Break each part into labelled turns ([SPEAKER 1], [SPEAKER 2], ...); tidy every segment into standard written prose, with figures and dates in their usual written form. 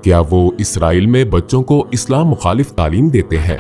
[SPEAKER 1] क्या वो इसराइल में बच्चों को इस्लाम मुखालिफ तालीम देते हैं?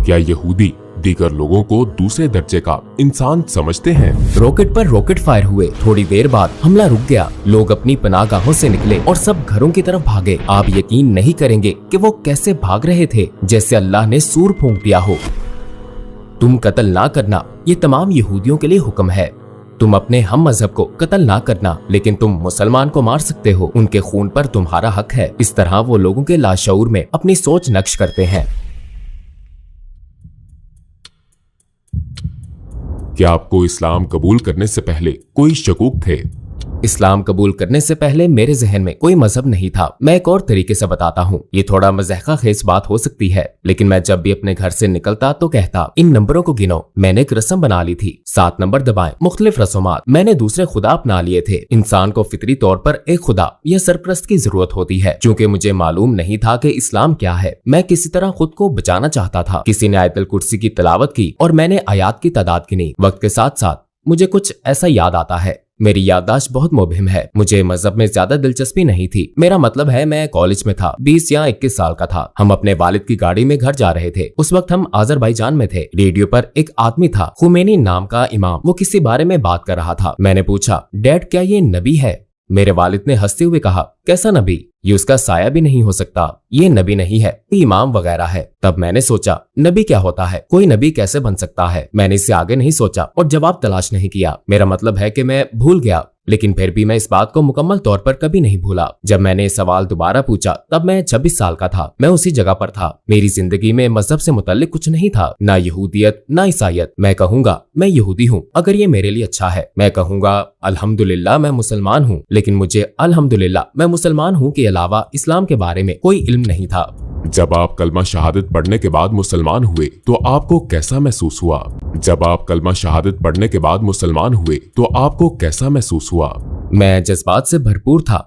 [SPEAKER 1] क्या यहूदी दीगर लोगों को दूसरे दर्जे का इंसान समझते हैं?
[SPEAKER 2] रॉकेट पर रॉकेट फायर हुए। थोड़ी देर बाद हमला रुक गया। लोग अपनी पनाहगाहों से निकले और सब घरों की तरफ भागे। आप यकीन नहीं करेंगे कि वो कैसे भाग रहे थे, जैसे अल्लाह ने सूर फूंक दिया हो। तुम कत्ल ना करना, ये तमाम यहूदियों के लिए हुक्म है। तुम अपने हम मजहब को कत्ल ना करना, लेकिन तुम मुसलमान को मार सकते हो। उनके खून पर तुम्हारा हक है। इस तरह वो लोगों के लाशऊर में अपनी सोच नक्श करते हैं।
[SPEAKER 1] क्या आपको इस्लाम कबूल करने से पहले कोई शकूक थे?
[SPEAKER 2] इस्लाम कबूल करने से पहले मेरे जहन में कोई मजहब नहीं था। मैं एक और तरीके से बताता हूँ। ये थोड़ा मज़ाक़ खेज बात हो सकती है, लेकिन मैं जब भी अपने घर से निकलता तो कहता, इन नंबरों को गिनो। मैंने एक रस्म बना ली थी, 7 नंबर दबाएं। मुख्तलिफ रस्मात। मैंने दूसरे खुदा अपना लिए थे। इंसान को फितरी तौर पर एक खुदा या सरप्रस्त की जरूरत होती है। चूँकि मुझे मालूम नहीं था कि इस्लाम क्या है, मैं किसी तरह खुद को बचाना चाहता था। किसी ने आयतुल कुर्सी की तिलावत की और मैंने आयात की तादाद गिनी। वक्त के साथ साथ मुझे कुछ ऐसा याद आता है। मेरी याददाश्त बहुत मुबहिम है। मुझे मजहब में ज्यादा दिलचस्पी नहीं थी। मेरा मतलब है, मैं कॉलेज में था, 20 या 21 साल का था। हम अपने वालिद की गाड़ी में घर जा रहे थे। उस वक्त हम आजरबाईजान में थे। रेडियो पर एक आदमी था, खुमैनी नाम का इमाम। वो किसी बारे में बात कर रहा था। मैंने पूछा, डैड क्या ये नबी है? मेरे वालिद ने हंसते हुए कहा, कैसा नबी? ये उसका साया भी नहीं हो सकता। ये नबी नहीं है, इमाम वगैरह है। तब मैंने सोचा, नबी क्या होता है? कोई नबी कैसे बन सकता है? मैंने इससे आगे नहीं सोचा और जवाब तलाश नहीं किया। मेरा मतलब है कि मैं भूल गया, लेकिन फिर भी मैं इस बात को मुकम्मल तौर पर कभी नहीं भूला। जब मैंने ये सवाल दोबारा पूछा, तब मैं 26 साल का था। मैं उसी जगह पर था। मेरी जिंदगी में मजहब से मुतल्लिक कुछ नहीं था, ना यहूदियत ना ईसाइयत। मैं कहूँगा मैं यहूदी हूँ अगर ये मेरे लिए अच्छा है। मैं कहूँगा अल्हम्दुलिल्लाह मैं मुसलमान हूँ, लेकिन मुझे अल्हम्दुलिल्लाह मैं मुसलमान हूँ के अलावा इस्लाम के बारे में कोई इल्म नहीं था।
[SPEAKER 1] जब आप कलमा शहादत पढ़ने के बाद मुसलमान हुए तो आपको कैसा महसूस हुआ? जब आप कलमा शहादत पढ़ने के बाद मुसलमान हुए तो आपको कैसा महसूस हुआ?
[SPEAKER 2] मैं जज्बात से भरपूर था।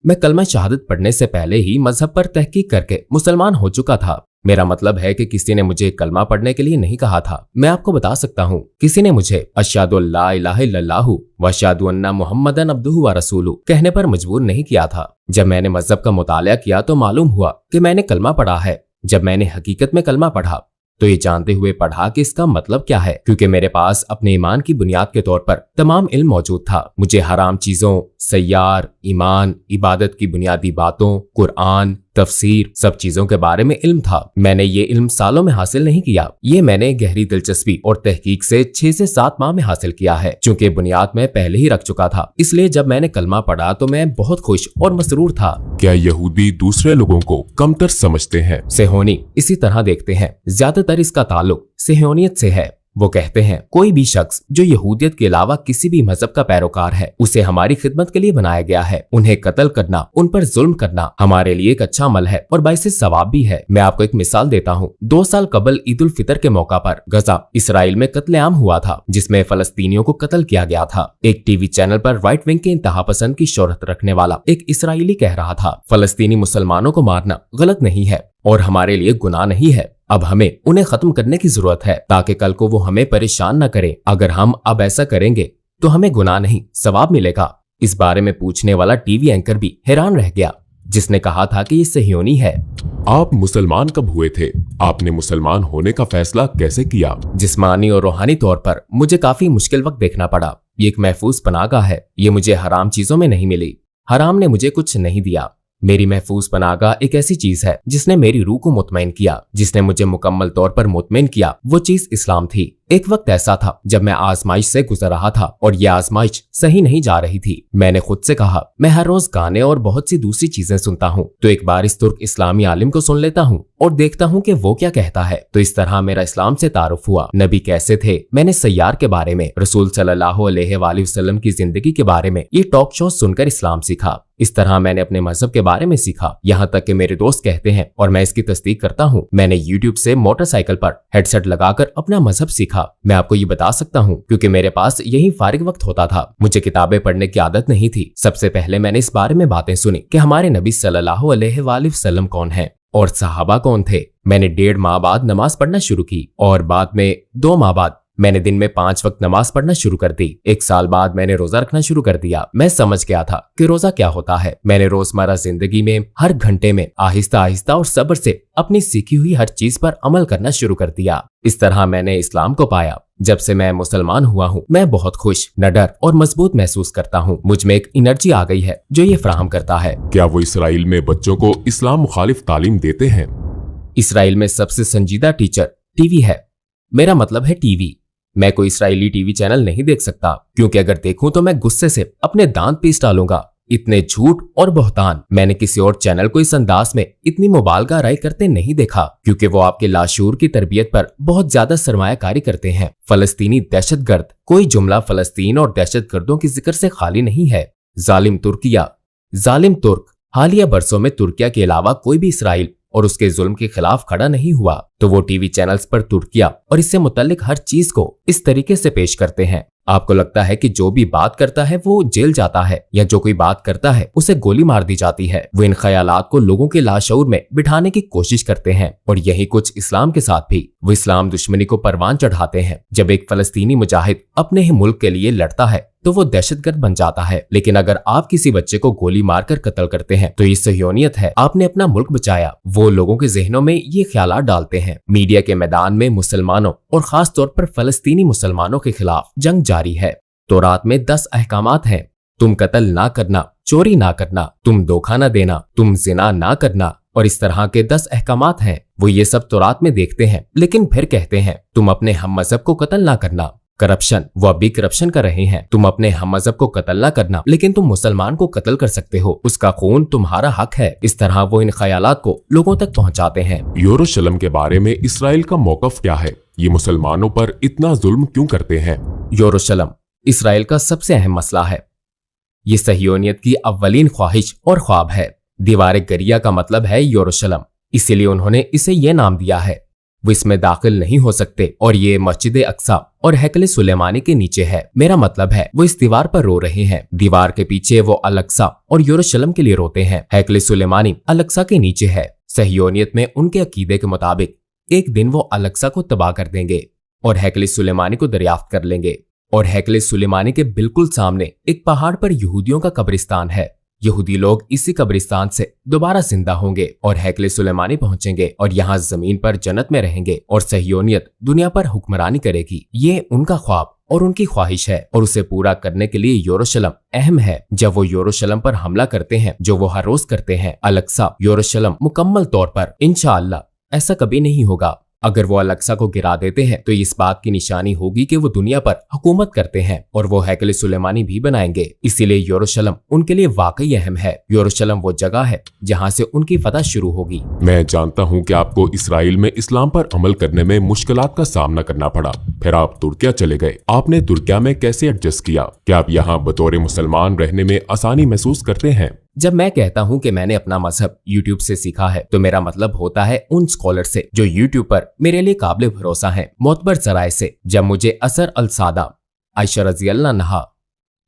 [SPEAKER 2] मैं कलमा शहादत पढ़ने से पहले ही मजहब पर तहकीक करके मुसलमान हो चुका था। मेरा मतलब है कि किसी ने मुझे कलमा पढ़ने के लिए नहीं कहा था। मैं आपको बता सकता हूँ, किसी ने मुझे अशहदु अल्ला इलाहा इल्लल्लाहु व अशहदु अन्ना मुहम्मदन अब्दुहु व रसूलुहु कहने पर मजबूर नहीं किया था। जब मैंने मजहब का मुतालिया किया तो मालूम हुआ कि मैंने कलमा पढ़ा है। जब मैंने हकीकत में कलमा पढ़ा तो ये जानते हुए पढ़ा कि इसका मतलब क्या है, क्योंकि मेरे पास अपने ईमान की बुनियाद के तौर पर तमाम इल्म मौजूद था। मुझे हराम चीजों, सय्यार, ईमान, इबादत की बुनियादी बातों, कुरान, तफसीर, सब चीजों के बारे में इल्म था। मैंने ये इल्म सालों में हासिल नहीं किया। ये मैंने गहरी दिलचस्पी और तहकीक से 6 से 7 माह में हासिल किया है। चूंकि बुनियाद में पहले ही रख चुका था, इसलिए जब मैंने कलमा पढ़ा तो मैं बहुत खुश और मसरूर था।
[SPEAKER 1] क्या यहूदी दूसरे लोगों को कमतर समझते हैं?
[SPEAKER 2] सेहोनी इसी तरह देखते हैं। ज्यादातर इसका ताल्लुक सेहोनियत से है। वो कहते हैं, कोई भी शख्स जो यहूदियत के अलावा किसी भी मजहब का पैरोकार है, उसे हमारी खिदमत के लिए बनाया गया है। उन्हें कत्ल करना, उन पर जुल्म करना हमारे लिए एक अच्छा अमल है और बाइसे सवाब भी है। मैं आपको एक मिसाल देता हूँ। 2 साल कबल ईद उल फितर के मौका पर गजा इसराइल में कत्लेआम हुआ था, जिसमें फलस्तीनियों को कत्ल किया गया था। एक टीवी चैनल पर राइट विंग के इंतहा पसंद की शोहरत रखने वाला एक इसराइली कह रहा था, फलस्तीनी मुसलमानों को मारना गलत नहीं है और हमारे लिए गुनाह नहीं है। अब हमें उन्हें खत्म करने की जरूरत है ताकि कल को वो हमें परेशान न करें। अगर हम अब ऐसा करेंगे तो हमें गुनाह नहीं सवाब मिलेगा। इस बारे में पूछने वाला टीवी एंकर भी हैरान रह गया, जिसने कहा था कि ये सहियोनी है।
[SPEAKER 1] आप मुसलमान कब हुए थे? आपने मुसलमान होने का फैसला कैसे किया?
[SPEAKER 2] जिस्मानी और रूहानी तौर पर मुझे काफी मुश्किल वक्त देखना पड़ा। ये एक महफूज पनाहगाह है। ये मुझे हराम चीजों में नहीं मिली। हराम ने मुझे कुछ नहीं दिया। मेरी महफूज पनाहगाह एक ऐसी चीज है जिसने मेरी रूह को मुतमईन किया, जिसने मुझे मुकम्मल तौर पर मुतमईन किया। वो चीज इस्लाम थी। एक वक्त ऐसा था जब मैं आजमाइश से गुजर रहा था और ये आजमाइश सही नहीं जा रही थी। मैंने खुद से कहा, मैं हर रोज गाने और बहुत सी दूसरी चीजें सुनता हूँ, तो एक बार इस तुर्क इस्लामी आलिम को सुन लेता हूँ और देखता हूँ कि वो क्या कहता है। तो इस तरह मेरा इस्लाम से तारुफ हुआ। नबी कैसे थे, मैंने सय्यार के बारे में, रसूल सल्लल्लाहु अलैहि वसल्लम की जिंदगी के बारे में ये टॉक शो सुनकर इस्लाम सीखा। इस तरह मैंने अपने मजहब के बारे में सीखा। यहाँ तक कि मेरे दोस्त कहते हैं और मैं इसकी तस्दीक करता हूँ, मैंने यूट्यूब से मोटरसाइकिल पर हेडसेट लगाकर अपना मजहब सीखा। मैं आपको ये बता सकता हूँ क्योंकि मेरे पास यही फारिग वक्त होता था। मुझे किताबें पढ़ने की आदत नहीं थी। सबसे पहले मैंने इस बारे में बातें सुनी कि हमारे नबी सल्लल्लाहु अलैहि वसल्लम कौन है और सहाबा कौन थे। मैंने 1.5 माह बाद नमाज पढ़ना शुरू की और बाद में 2 माह बाद मैंने दिन में 5 वक्त नमाज पढ़ना शुरू कर दी। 1 साल बाद मैंने रोजा रखना शुरू कर दिया। मैं समझ गया था कि रोजा क्या होता है। मैंने रोजमर्रा जिंदगी में हर घंटे में आहिस्ता आहिस्ता और सब्र से अपनी सीखी हुई हर चीज पर अमल करना शुरू कर दिया। इस तरह मैंने इस्लाम को पाया। जब से मैं मुसलमान हुआ हूँ, मैं बहुत खुश, निडर और मजबूत महसूस करता हूँ। मुझ में एक एनर्जी आ गई है जो ये फराहम करता है।
[SPEAKER 1] क्या वो इसराइल में बच्चों को इस्लाम मुखालिफ तालीम देते हैं?
[SPEAKER 2] इसराइल में सबसे संजीदा टीचर टीवी है। मेरा मतलब है टीवी। मैं कोई इसराइली टीवी चैनल नहीं देख सकता, क्योंकि अगर देखूं तो मैं गुस्से से अपने दांत पीस डालूंगा। इतने झूठ और बहतान मैंने किसी और चैनल को इस अंदाज में इतनी मुबालगा राय करते नहीं देखा, क्योंकि वो आपके लाशूर की तरबियत पर बहुत ज्यादा सरमायाकारी करते हैं। फलस्तीनी दहशतगर्द, कोई जुमला फलस्तीन और दहशतगर्दों की जिक्र से खाली नहीं है। जालिम तुर्किया, जालिम तुर्क। हालिया बरसों में तुर्किया के अलावा कोई भी इसराइल और उसके जुल्म के खिलाफ खड़ा नहीं हुआ, तो वो टीवी चैनल्स पर तुर्किया और इससे मुतल्लिक हर चीज को इस तरीके से पेश करते हैं। आपको लगता है कि जो भी बात करता है वो जेल जाता है, या जो कोई बात करता है उसे गोली मार दी जाती है। वो इन ख्यालात को लोगों के लाशऊर में बिठाने की कोशिश करते हैं, और यही कुछ इस्लाम के साथ भी। वो इस्लाम दुश्मनी को परवान चढ़ाते हैं। जब एक फलस्तीनी मुजाहिद अपने ही मुल्क के लिए लड़ता है तो वो दहशतगर्द बन जाता है, लेकिन अगर आप किसी बच्चे को गोली मारकर कत्ल करते हैं तो ये सहयोनियत है, आपने अपना मुल्क बचाया। वो लोगों के जहनों में ये ख्यालात डालते हैं। मीडिया के मैदान में मुसलमानों और खास तौर पर फलस्तीनी मुसलमानों के खिलाफ जंग जारी है। तौरात में 10 अहकामात हैं। तुम कत्ल ना करना, चोरी ना करना, तुम धोखा ना देना, तुम जिना ना करना, और इस तरह के 10 अहकामात हैं। वो ये सब तौरात में देखते हैं, लेकिन फिर कहते हैं तुम अपने हम मजहब को कत्ल ना करना। करप्शन, वो अभी करप्शन कर रहे हैं। तुम अपने हम मजहब को कत्ल ना करना, लेकिन तुम मुसलमान को कत्ल कर सकते हो, उसका खून तुम्हारा हक है। इस तरह वो इन ख्यालात को लोगों तक पहुंचाते हैं।
[SPEAKER 1] यरूशलेम के बारे में इसराइल का मौकफ क्या है? ये मुसलमानों पर इतना जुल्म क्यों करते हैं?
[SPEAKER 2] यरूशलेम इसराइल का सबसे अहम मसला है। ये सहयोनियत की अव्वलीन ख्वाहिश और ख्वाब है। दीवार गरिया का मतलब है यरूशलेम, इसीलिए उन्होंने इसे ये नाम दिया है। वो इसमें दाखिल नहीं हो सकते, और ये मस्जिद अक्सा और हैकल सुलेमानी के नीचे है। मेरा मतलब है वो इस दीवार पर रो रहे हैं। दीवार के पीछे वो अल-अक्सा और यरूशलेम के लिए रोते हैं। हैकल सुलेमानी अल-अक्सा के नीचे है। सहयोनियत में उनके अकीदे के मुताबिक एक दिन वो अल-अक्सा को तबाह कर देंगे और हैकल सुलेमानी को दरियाफ्त कर लेंगे। और हैकल सुलेमानी के बिल्कुल सामने एक पहाड़ पर यहूदियों का कब्रिस्तान है। यहूदी लोग इसी कब्रिस्तान से दोबारा जिंदा होंगे और हैकल सुलेमानी पहुंचेंगे और यहाँ जमीन पर जन्नत में रहेंगे और सहयोनियत दुनिया पर हुक्मरानी करेगी। ये उनका ख्वाब और उनकी ख्वाहिश है, और उसे पूरा करने के लिए यरूशलेम अहम है। जब वो यरूशलेम पर हमला करते हैं, जो वो हर रोज करते हैं, अल-अक्सा यरूशलेम मुकम्मल तौर पर इंशाअल्लाह ऐसा कभी नहीं होगा। अगर वो अल-अक्सा को गिरा देते हैं तो इस बात की निशानी होगी कि वो दुनिया पर हुकूमत करते हैं, और वो हैकल सुलेमानी भी बनाएंगे। इसीलिए यरूशलेम उनके लिए वाकई अहम है। यरूशलेम वो जगह है जहाँ से उनकी फतह शुरू होगी।
[SPEAKER 1] मैं जानता हूँ कि आपको इसराइल में इस्लाम पर अमल करने में मुश्किलात का सामना करना पड़ा, फिर आप तुर्किया चले गए। आपने तुर्किया में कैसे एडजस्ट किया? क्या आप यहाँ बतौर मुसलमान रहने में आसानी महसूस करते हैं?
[SPEAKER 2] जब मैं कहता हूँ कि मैंने अपना मजहब यूट्यूब से सीखा है, तो मेरा मतलब होता है उन स्कॉलर से जो यूट्यूब पर मेरे लिए काबिल भरोसा हैं, मोतबर जराए से। जब मुझे असर अल सादा, आयशा रजी अल्लाह अन्हा,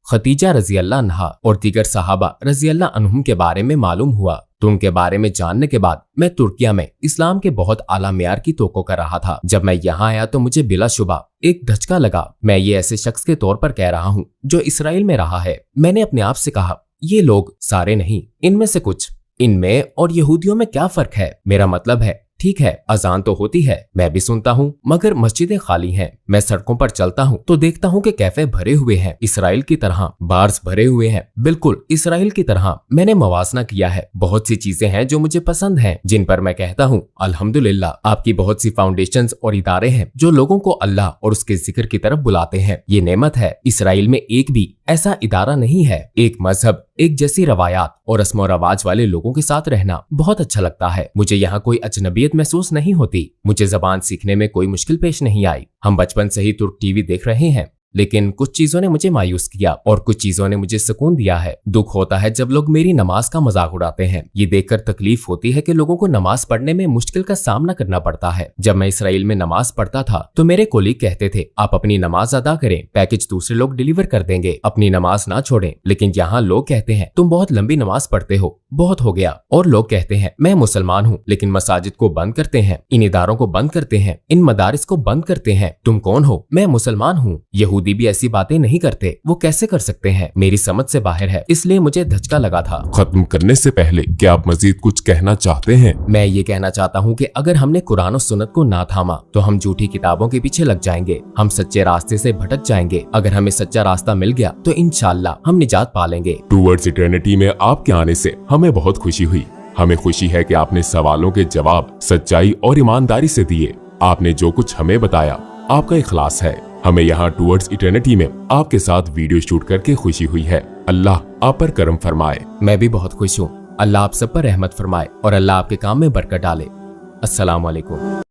[SPEAKER 2] खतीजा रजी अल्लाह अन्हा और दीगर सहाबा रजी अल्लाह अन्हुम के बारे में मालूम हुआ, तो उनके बारे में जानने के बाद मैं तुर्किया में इस्लाम के बहुत आला मियार की तोक़ो कर रहा था। जब मैं यहाँ आया तो मुझे बिलाशुबा एक धचका लगा। मैं ये ऐसे शख्स के तौर पर कह रहा हूँ जो इसराइल में रहा है। मैंने अपने आप से कहा, ये लोग सारे नहीं, इनमें से कुछ, इनमें और यहूदियों में क्या फर्क है? मेरा मतलब है ठीक है, अजान तो होती है, मैं भी सुनता हूँ, मगर मस्जिदें खाली हैं। मैं सड़कों पर चलता हूँ तो देखता हूँ कि कैफे भरे हुए हैं, इसराइल की तरह। बार्स भरे हुए हैं, बिल्कुल इसराइल की तरह। मैंने मवाजना किया है। बहुत सी चीजें हैं जो मुझे पसंद हैं, जिन पर मैं कहता हूँ अल्हम्दुलिल्लाह। आपकी बहुत सी फाउंडेशंस और इदारे हैं जो लोगों को अल्लाह और उसके जिक्र की तरफ बुलाते हैं। ये नेमत है। इसराइल में एक भी ऐसा इदारा नहीं है। एक मजहब, एक जैसी रवायात और रस्म और रवाज वाले लोगों के साथ रहना बहुत अच्छा लगता है। मुझे यहाँ कोई अजनबियत महसूस नहीं होती। मुझे जबान सीखने में कोई मुश्किल पेश नहीं आई। हम बचपन से ही तुर्क टीवी देख रहे हैं, लेकिन कुछ चीजों ने मुझे मायूस किया और कुछ चीजों ने मुझे सुकून दिया है। दुख होता है जब लोग मेरी नमाज का मजाक उड़ाते हैं। ये देखकर तकलीफ होती है कि लोगों को नमाज पढ़ने में मुश्किल का सामना करना पड़ता है। जब मैं इसराइल में नमाज पढ़ता था तो मेरे कोलीग कहते थे, आप अपनी नमाज अदा करें, पैकेज दूसरे लोग डिलीवर कर देंगे, अपनी नमाज ना छोड़ें। लेकिन यहाँ लोग कहते हैं, तुम बहुत लंबी नमाज पढ़ते हो, बहुत हो गया। और लोग कहते हैं, मैं मुसलमान हूँ लेकिन मसाजिद को बंद करते हैं, इन इदारों को बंद करते हैं, इन मदारिस को बंद करते हैं। तुम कौन हो? मैं मुसलमान हूँ। यहूदी भी ऐसी बातें नहीं करते, वो कैसे कर सकते हैं? मेरी समझ से बाहर है, इसलिए मुझे धचका लगा था।
[SPEAKER 1] खत्म करने से पहले क्या आप मजीद कुछ कहना चाहते हैं?
[SPEAKER 2] मैं ये कहना चाहता हूँ कि अगर हमने कुरान और सुन्नत को ना थामा तो हम झूठी किताबों के पीछे लग जाएंगे, हम सच्चे रास्ते से भटक जाएंगे। अगर हमें सच्चा रास्ता मिल गया तो इंशाअल्लाह हम निजात पा लेंगे।
[SPEAKER 1] टूवर्ड्स इटर्निटी में आपके आने से हमें बहुत खुशी हुई। हमें खुशी है कि आपने सवालों के जवाब सच्चाई और ईमानदारी से दिए। आपने जो कुछ हमें बताया आपका इखलास है। हमें यहाँ टूवर्ड्स इटर्निटी में आपके साथ वीडियो शूट करके खुशी हुई है। अल्लाह आप पर करम फरमाए।
[SPEAKER 2] मैं भी बहुत खुश हूँ। अल्लाह आप सब पर रहमत फरमाए और अल्लाह आपके काम में बरकत डाले। अस्सलाम वालेकुम।